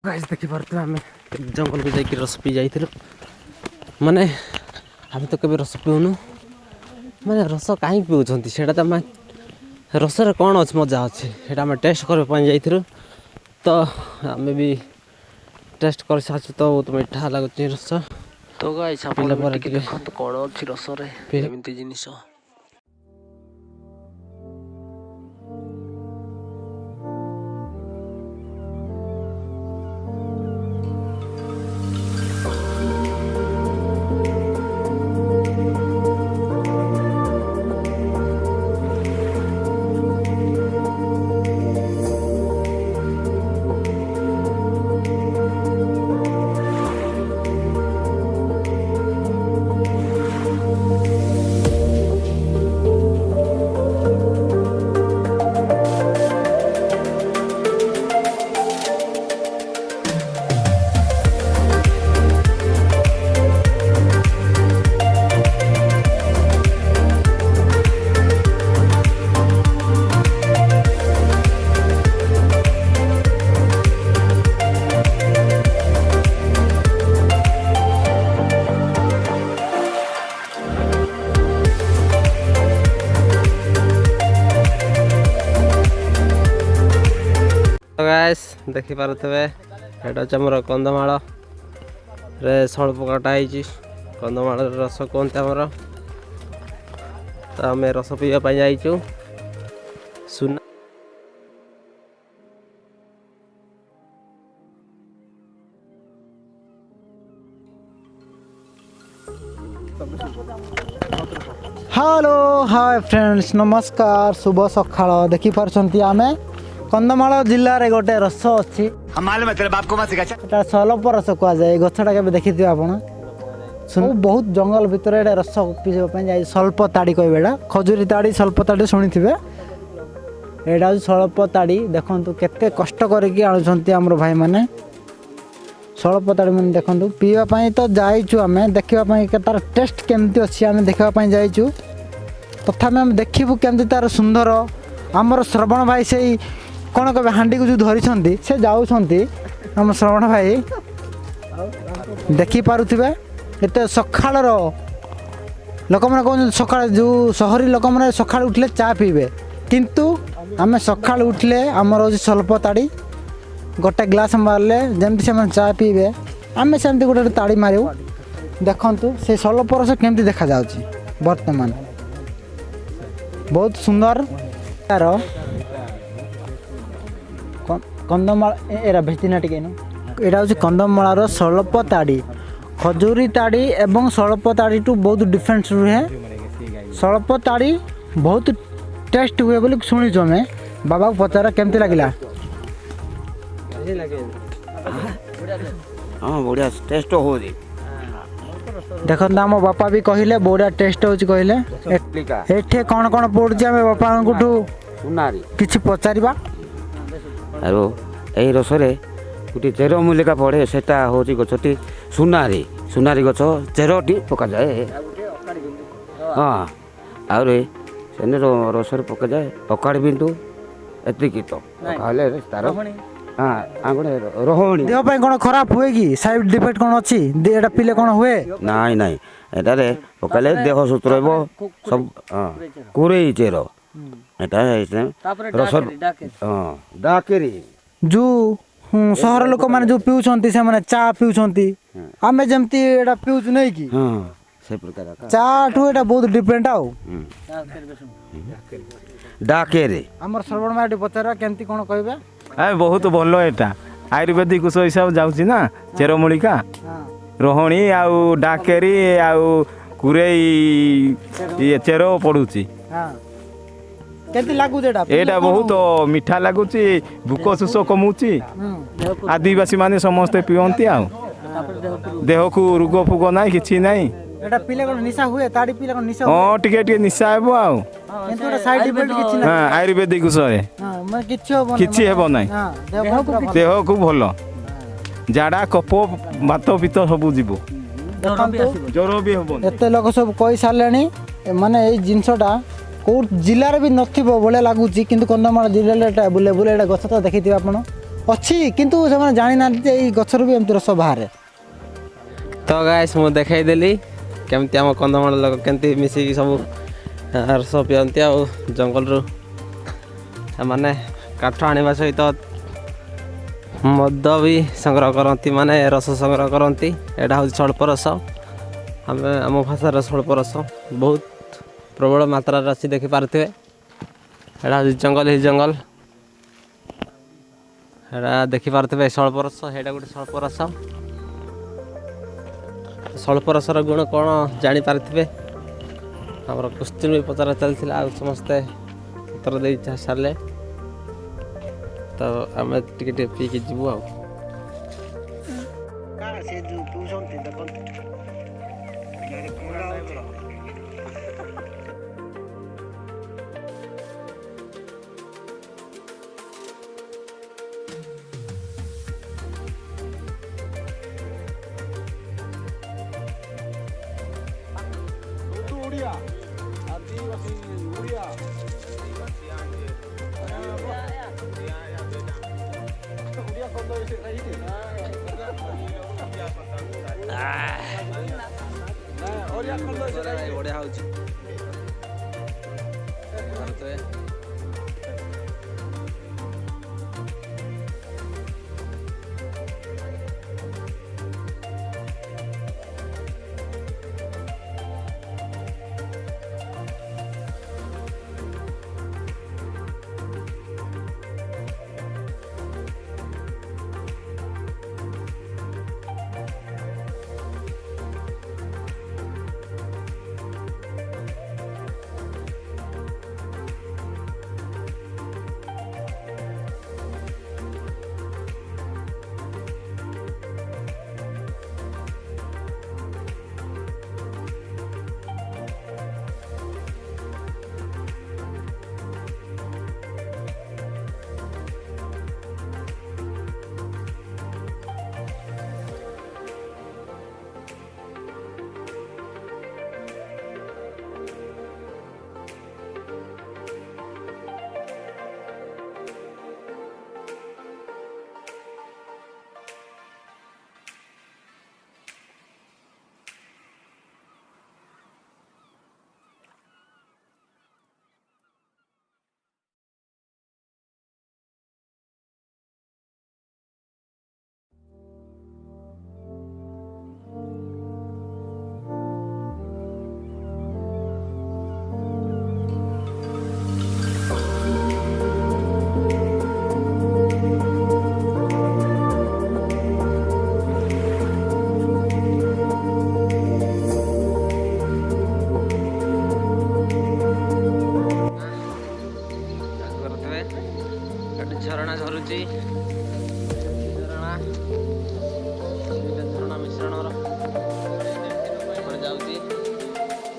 Guys देखि पारते आम जंगल को जाकि रस पी जाइल माने आम तो कभी रस पीऊनु माने रस कहीं पीउछंती सेटा तो आम रसरे कौन अच्छे मजा अच्छे सेटा आम टेस्ट करने जाइल तो आम भी टेस्ट कर सारी तो बहुत मीठा लगुच रस तो गाइस देखते कौन अच्छी रसरे एमती जिनिस गाइस देखि पारुथबे एटा हमर कंदमाल रे सळप काटा आइछि कंदमाल रस कोनते हमर तो आम रस पीवा पाई जाइछु सुना हेलो हाय फ्रेंड्स नमस्कार शुभ सकाळ देखि पारछंती आमे कंदमाल जिले में गोटे रस अच्छी सलप रस कह जाए गछटा के देखी थे आप बहुत जंगल भितर ये रस पीवा जाए स्वल्प ताड़ी कहे खजुरी ताड़ी स्वल्प ताड़ी शुणी थे यहाँ स्वल्प ताड़ी देखु केते कष्ट करके आम भाई मैंने स्वल्प ताड़ी मैंने देखु पीवाई तो जाइचु आम देखापी तार टेस्ट केमती अच्छी आम देखापी जाइचु तथापि आम देखू केमती तार सुंदर आमर श्रवण भाई से कौन कहे हाँडी को जो धरी से जाऊँच आम श्रवण भाई देखी पारुथिबे एते सकाळ लोक मैंने कहते सका जो सहरी लोक मैंने सका उठले चा पीबे किंतु आम सका उठले आमर हूँ स्वल्प ताड़ी गोटे ग्लास मारले जमती से चा पीबे आम सेमती गोटे ताड़ी मारू देखु से स्वल्प रस केमती देखा जाउची वर्तमान बहुत सुंदर तार कंदमाल एरा भेटिना टिके यहाँ हूँ कंदमाल स्वल्प ताड़ी खजुरी ताड़ी एवं स्वल्प ताड़ी टू बहुत डिफरेंस रुहे स्वल्प ताड़ी बहुत टेस्ट हुए बोली शुणीचु आम बाबा को पचारा केमती लगिला हाँ बढ़िया टेस्ट हो देखो आम बापा भी कहले बढ़िया टेस्ट हो कहले कौन कौन पड़ुची आम बापा किसी पचारिबा आरो यही रसरे गोटे चेर मूलिका पड़े सेटा हूँ गछटी सुनारी सुनारी गछ चेरटी पका जाए हाँ आउे से रसरे पका जाए अकाड़ी बिंदु एतिकी तो तार हाँ आगुड़े रोहणी देह कौन खराब हुए कि साइड डिफेक्ट कौन अच्छी एटा पीले कौन हुए नाई नाई एटारे पकाले देह सुस्थ रहिबो सब हाँ कुरेई चेर रस हाँ डाकेरी जो सहर लोक मैंने जो पीउछंती से माने चा पीउछंती आमे जेमती एटा पीउछ नहीं कि हाँ से प्रकार चा ठू एटा बहुत डिफरेंट आउ डाकेरी हमर श्रवण माटी पचारा केमती कोन कहबे आ बहुत भल एटा आयुर्वेदिक ऊष हिसाब जाउची ना चेरमूलिका रोहणी आउ डाकेरी आउ कुरेई ये चेरो पड़ुची हां केती लागु जेटा एटा बहुत मीठा लागुची भूक सुस कमुची आदिवासी माने समस्त पियंती आ देह को रोग फुग नाही किछि नाही एटा पीले कोन निशा हुए ताड़ी पीले कोन निशा हां टिके टिके निशा हेबो आ किंतु एटा साइड इफेक्ट किछि नाही हां आयुर्वेदिक ऊषरे हां मैं किछि हेबो नाही देह को भलो जाडा कप भात पित्त सब जीवो ज्वर भी हेबो एते लोक सब कहि सारलेनी माने ए जिंसटा कौ जिले भी नथिबो बोले लगुच कि कंधमाल जिले बुले बुले गछ तो देखी आप ଅଛି କିନ୍ତୁ ସେମାନେ ଜାଣିନାହାନ୍ତି ଯେ ଏଇ ଗଛରୁ ବି ଏମିତି ରସ ବାହାରେ। ତ ଗାଇସ୍ ମୁଁ ଦେଖାଇଦେଲି କେମିତି ଆମ କନ୍ଧମାଳ ଲୋକ କେମିତି ମିଶିକି ସବୁ ରସ ପିଅନ୍ତି ଆଉ ଜଙ୍ଗଲରୁ ମାନେ କାଠ ଆଣିବା ସହିତ ମଦ ବି ସଂଗ୍ରହ କରନ୍ତି, ମାନେ ରସ ସଂଗ୍ରହ କରନ୍ତି। ଏଇଟା ହେଉଛି ସ୍ୱଳ୍ପ ରସ, ଆମେ ଆମ ଭାଷାର ସ୍ୱଳ୍ପ ରସ ବହୁତ ପ୍ରବଳ ମାତ୍ରାରେ ଅଛି ଦେଖିପାରୁଥିବେ। ଏଇଟା ହେଉଛି ଜଙ୍ଗଲ ହିଁ ଜଙ୍ଗଲ, ଏଇଟା ଦେଖିପାରୁଥିବେ ସ୍ୱଳ୍ପ ରସ, ସେଇଟା ଗୋଟେ ସ୍ୱଳ୍ପ ରସ। ସ୍ୱଳ୍ପ ରସର ଗୁଣ କ'ଣ ଜାଣିପାରିଥିବେ। ଆମର କ୍ୱେଶ୍ଚିନ୍ ବି ପଚରା ଚାଲିଥିଲା ଆଉ ସମସ୍ତେ ଉତ୍ତର ଦେଇ ସାରିଲେ, ତ ଆମେ ଟିକେ ଟିକେ ପିଇକି ଯିବୁ ଆଉ। ବଢ଼ିଆ ହେଉଛି। ଝରଣା ଝରୁଛି, ଝରଣା ମିଶ୍ରଣର ଏପଟେ ଯାଉଛି,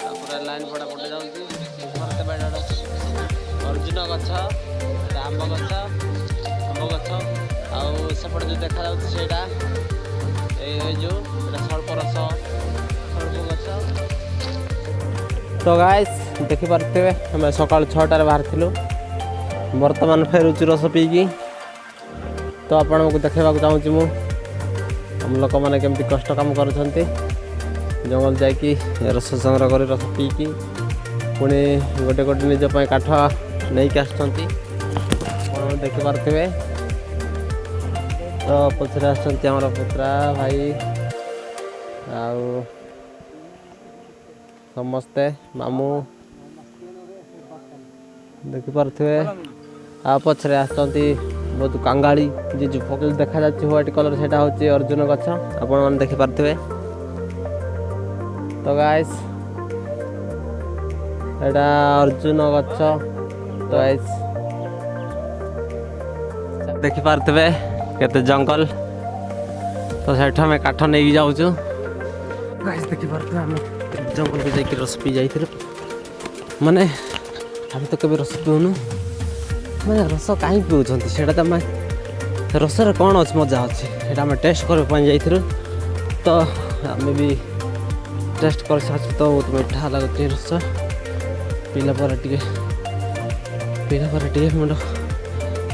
ତାପରେ ଲାଇନ୍ ପଟେ ଯାଉଛି। ଅର୍ଜୁନ ଗଛ, ଆମ୍ବ ଗଛ ଆଉ ସେପଟେ ଯେଉଁ ଦେଖାଯାଉଛି ସେଇଟା ଏଇ ଯେଉଁ ସ୍ୱଳ୍ପ ରସ ସ୍ୱଳ୍ପ ଗଛ। ତ ଗାଇସ୍ ଦେଖିପାରୁଥିବେ ଆମେ ସକାଳ 6ଟାରେ ବାହାରିଥିଲୁ, ବର୍ତ୍ତମାନ ଫେରୁଛୁ ରସ ପିଇକି। ତ ଆପଣଙ୍କୁ ଦେଖାଇବାକୁ ଚାହୁଁଛି ମୁଁ ଆମ ଲୋକମାନେ କେମିତି କଷ୍ଟ କାମ କରୁଛନ୍ତି, ଜଙ୍ଗଲ ଯାଇକି ରସ ସଂଗ୍ରହ କରି ରସ ପିଇକି ପୁଣି ଗୋଟେ ଗୋଟେ ନିଜ ପାଇଁ କାଠ ନେଇକି ଆସୁଛନ୍ତି, ଆପଣ ଦେଖିପାରୁଥିବେ। ତ ପଛରେ ଆସୁଛନ୍ତି ଆମର ପୁତ୍ରା ଭାଇ ଆଉ ସମସ୍ତେ ମାମୁଁ ଦେଖିପାରୁଥିବେ। ଆଉ ପଛରେ ଆସୁଛନ୍ତି ବହୁତ କାଙ୍ଗାଳି, ଯେ ଯେଉଁ ଫକିଲ ଦେଖାଯାଉଛି ହ୍ୱାଇଟ୍ କଲର୍ ସେଇଟା ହେଉଛି ଅର୍ଜୁନ ଗଛ, ଆପଣମାନେ ଦେଖିପାରୁଥିବେ। ତ ଗାଇସ୍ ଏଇଟା ଅର୍ଜୁନ ଗଛ। ତ ଗାଇସ୍ ଦେଖିପାରୁଥିବେ କେତେ ଜଙ୍ଗଲ, ତ ସେଠୁ ଆମେ କାଠ ନେଇକି ଯାଉଛୁ। ଗାଇସ୍ ଦେଖିପାରୁଥିବେ ଆମେ ଜଙ୍ଗଲକୁ ଯାଇକି ରସ ପିଇ ଯାଇଥିଲୁ, ମାନେ ଆମେ ତ କେବେ ରସ ପିଉନୁ, ମାନେ ରସ କାହିଁକି ପିଉଛନ୍ତି ସେଇଟା ତ ଆମେ ରସରେ କ'ଣ ଅଛି ମଜା ଅଛି ସେଇଟା ଆମେ ଟେଷ୍ଟ କରିବା ପାଇଁ ଯାଇଥିଲୁ। ତ ଆମେ ବି ଟେଷ୍ଟ କରିସାରିଛୁ, ତ ବହୁତ ମିଠା ଲାଗୁଛି ରସ। ପିଇଲା ପରେ ଟିକେ ମୁଣ୍ଡ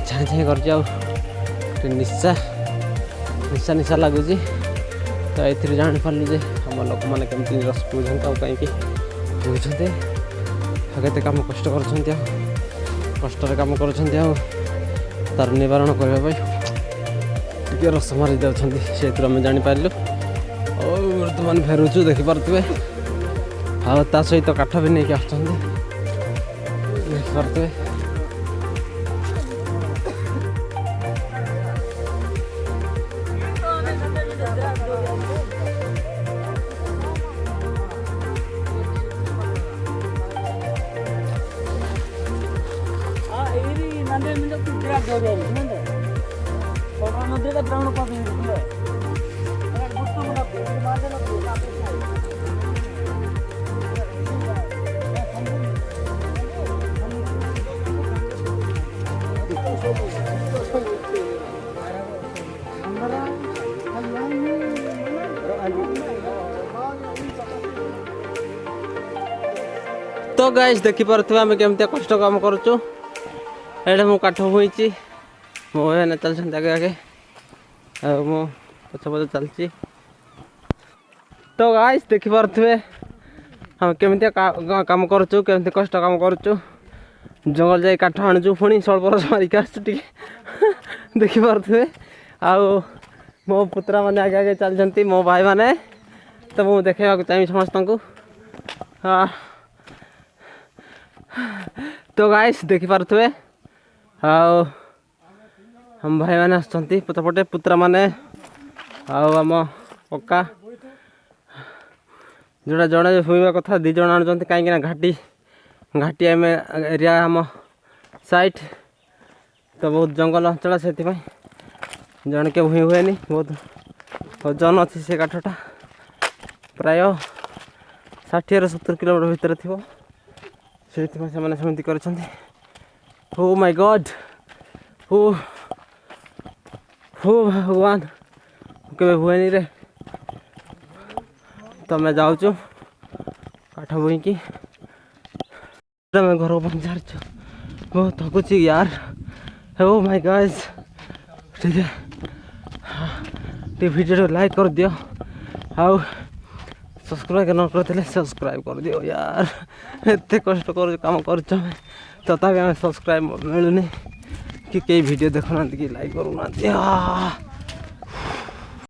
ଛାଇଁ ଛାଇଁ କରୁଛି ଆଉ निशा निशा निशा लगुच तो ये जापारू जे आम लोक मैंने कमी रस पीछे और कहीं पीछे केते कम कष्ट कर कम कर तार निवारण करने रस मारी जाऊँगी से आम जापारू और बर्तमान फेरुचु देखिपे आ सहित काठ भी नहीं देखिपे तो गाइस देखी पारे आम केमती कष्ट काम करुचु ये मु काठ हुई मो भाई चलते आगे आगे मो पछ पछ चलती तो गाइस देखी पारे हम केमती काम करुचु केमती कष्ट काम करुचु जंगल जाई काठ आणुचु पुणी स्वल्प रस मारिक आसु देखी पारे आउ मो पुत्रा मैंने आगे आगे चलती मो भाई मैंने तो मुझे देखा चाहिए समस्त को तो गाइस देखी पारे आओ हम भाई मैंने आसुँच पछपटे पुत्रा मैंने आम पक्का जोड़ा जड़े हुआ कथा दी जन आणुंट कहीं घाटी घाटी एम एरिया आम साइट तो बहुत जंगल अंचल से जन के हुई हुए बहुत वजन अच्छी से काठटा प्राय 60-70 किलोमीटर भितर थी से सेमती कर हो माय गॉड हो हो भगवान के हुए रे तो मैं जाऊँ काठ बोई कि मैं घर पहुँचा बहुत थकुच यार हो माय गॉड ठीक है वीडियो लाइक कर दियो आउ सब्सक्राइब न करते सब्सक्राइब कर दियो यार एत कष्ट कर काम कर तथा सब्सक्राइब मिलूनी कि कई वीडियो देखना कि लाइक करूना।